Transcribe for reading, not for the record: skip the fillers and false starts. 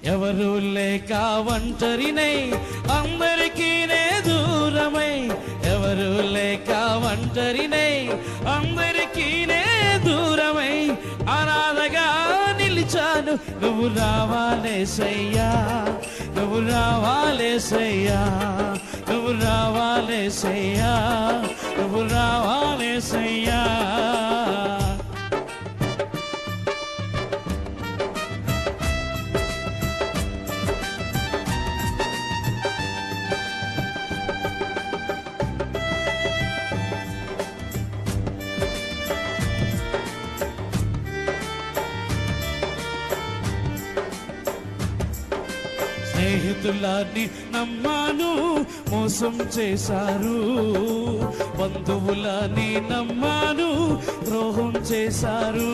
ఎవరు లేక ఒంటరినై అందరికీ నే దూరమై, ఎవరు లేక ఒంటరినై అందరికీ నే దూరమై అనాథగా నిలిచాను. నువ్వు రావాలేసయ్యా, నువ్వు రావాలేసయ్యా, నువ్వు రావాలేసయ్యా, నువ్వు రావాలేసయ్యా. స్నేహితులని నమ్మాను, మోసం చేశారు. బంధువులని నమ్మాను, ద్రోహం చేశారు.